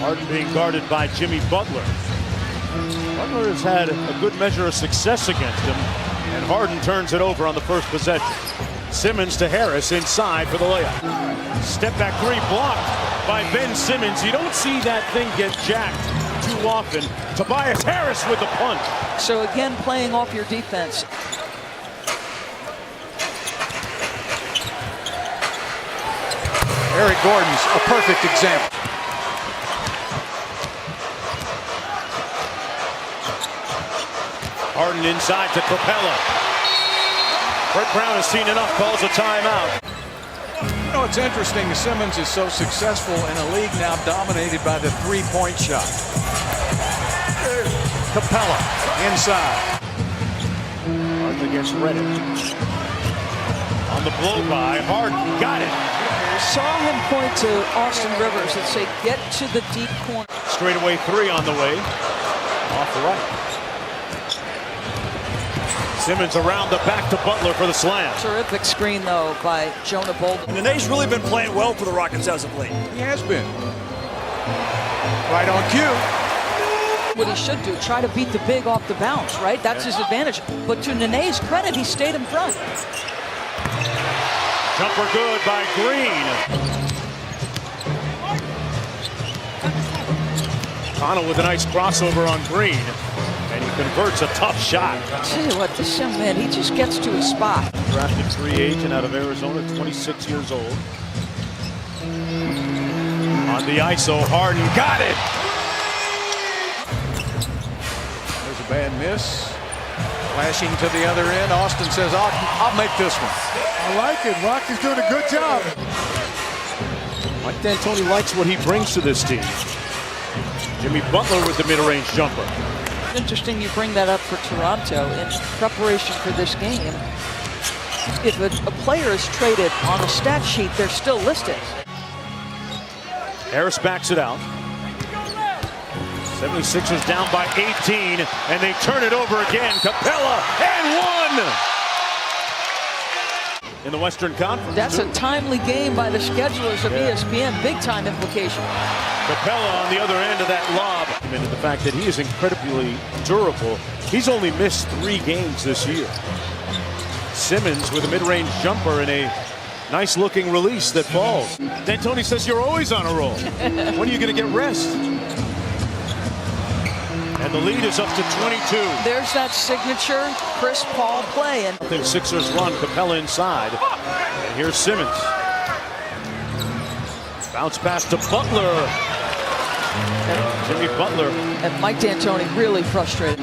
Harden being guarded by Jimmy Butler. Butler has had a good measure of success against him, and Harden turns it over on the first possession. Simmons to Harris inside for the layup. Step back three blocked by Ben Simmons. You don't see that thing get jacked too often. Tobias Harris with the punch. So again, playing off your defense. Eric Gordon's a perfect example. Harden inside to Capella. Brett Brown has seen enough, calls a timeout. You know, it's interesting. Simmons is so successful in a league now dominated by the three-point shot. Capella inside. Harden against Reddick. On the blow-by, Harden got it. Saw him point to Austin Rivers and say, get to the deep corner. Straightaway three on the way. Off the right. Simmons around the back to Butler for the slam. Terrific screen, though, by Jonah Bolden. Nene's really been playing well for the Rockets as of late. He has been. Right on cue. What he should do, try to beat the big off the bounce, right? That's his advantage. But to Nene's credit, he stayed in front. Jumper good by Green. Connell with a nice crossover on Green. And he converts a tough shot. I'll tell you what, this young man, he just gets to his spot. Drafted free agent out of Arizona, 26 years old. On the ISO, Harden got it. There's a bad miss. Flashing to the other end. Austin says, I'll make this one. I like it. Rocky's doing a good job. Mike D'Antoni likes what he brings to this team. Jimmy Butler with the mid-range jumper. Interesting you bring that up for Toronto in preparation for this game. If a player is traded on a stat sheet, they're still listed. Harris backs it out. 76ers down by 18, and they turn it over again. Capella and one! In the Western Conference. That's a timely game by the schedulers of ESPN. Big time implication. Capella on the other end of that lob. And the fact that he is incredibly durable. He's only missed 3 games this year. Simmons with a mid-range jumper and a nice-looking release that falls. D'Antoni says you're always on a roll. When are you going to get rest? And the lead is up to 22. There's that signature Chris Paul play. And The Sixers run, Capella inside. And here's Simmons. Bounce pass to Butler. Jimmy Butler. And Mike D'Antoni really frustrated.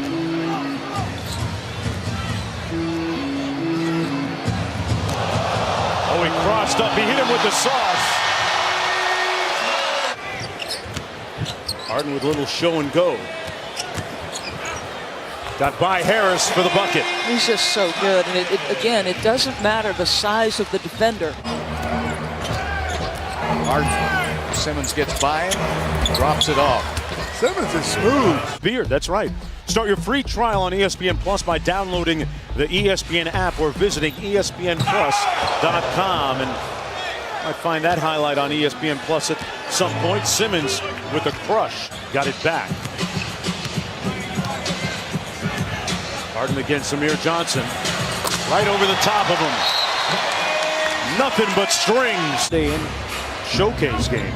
Oh, he crossed up. He hit him with the sauce. Harden with a little show and go. Got by Harris for the bucket. He's just so good. And again, it doesn't matter the size of the defender. Harden. Simmons gets by him, drops it off. Simmons is smooth. Beard, that's right. Start your free trial on ESPN Plus by downloading the ESPN app or visiting ESPNplus.com. And I find that highlight on ESPN Plus at some point. Simmons with a crush. Got it back. Harden against Amir Johnson. Right over the top of him. Nothing but strings. Stay in showcase game.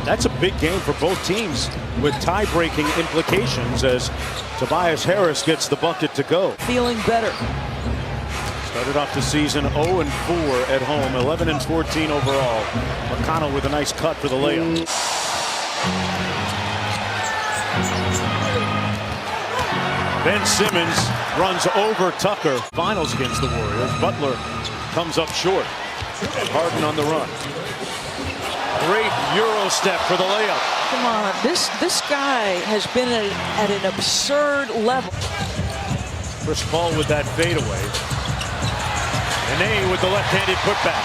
That's a big game for both teams with tie-breaking implications as Tobias Harris gets the bucket to go. Feeling better. Started off the season 0-4 at home, 11-14 overall. McConnell with a nice cut for the layup. Ben Simmons runs over Tucker. Finals against the Warriors. Butler comes up short. Harden on the run. Great Euro step for the layup. Come on, this guy has been at an absurd level. Chris Paul with that fadeaway. Nene with the left-handed putback.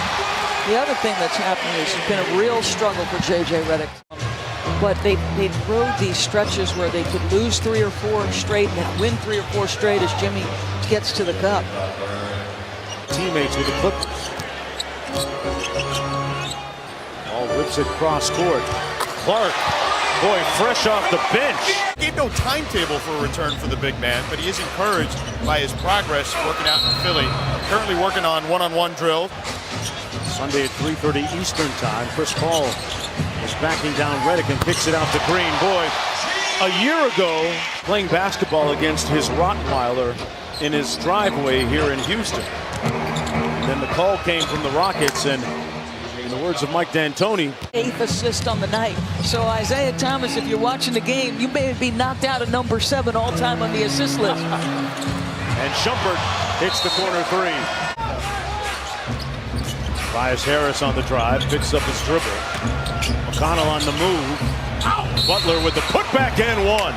The other thing that's happened is it's been a real struggle for J.J. Redick. But they rode these stretches where they could lose 3 or 4 straight and win 3 or 4 straight as Jimmy gets to the cup. Teammates with the Clippers. Ball whips it cross court. Clark Boy, fresh off the bench. Gave no timetable for a return for the big man, but he is encouraged by his progress working out in Philly. Currently working on one-on-one drill. Sunday at 3:30 Eastern time. Chris Paul is backing down Redick and kicks it out to Green. Boy, a year ago, playing basketball against his Rottweiler in his driveway here in Houston. And then the call came from the Rockets, and in the words of Mike D'Antoni, 8th assist on the night. So Isaiah Thomas, if you're watching the game, you may be knocked out at number 7 all time on the assist list. and Shumpert hits the corner three. Tobias Harris on the drive, picks up his dribble. McConnell on the move. Butler with the putback and one.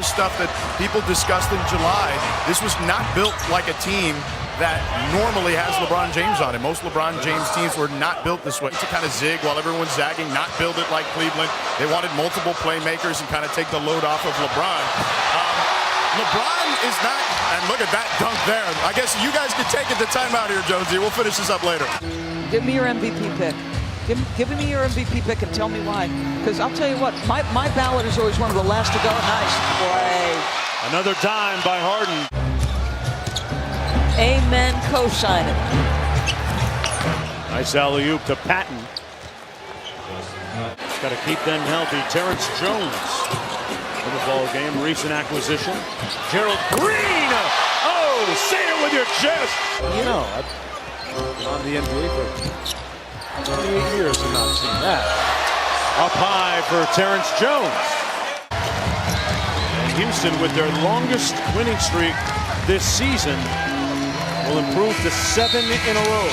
Stuff that people discussed in July. This was not built like a team that normally has LeBron James on it. Most LeBron James teams were not built this way. To kind of zig while everyone's zagging, not build it like Cleveland. They wanted multiple playmakers and kind of take the load off of LeBron. LeBron is not, and look at that dunk there. I guess you guys can take it to timeout here, Jonesy. We'll finish this up later. Give me your MVP pick. Give me your MVP pick and tell me why. Because I'll tell you what, my ballot is always one of the last to go. Nice play. Another dime by Harden. Amen, co-sign it. Nice alley-oop to Patton. Got to keep them healthy. Terrence Jones in the ball game. Recent acquisition. Gerald Green. Oh, say it with your chest. You know, I've been on the NBA for 28 years and not seen that. Up high for Terrence Jones. And Houston, with their longest winning streak this season, will improve to 7 in a row.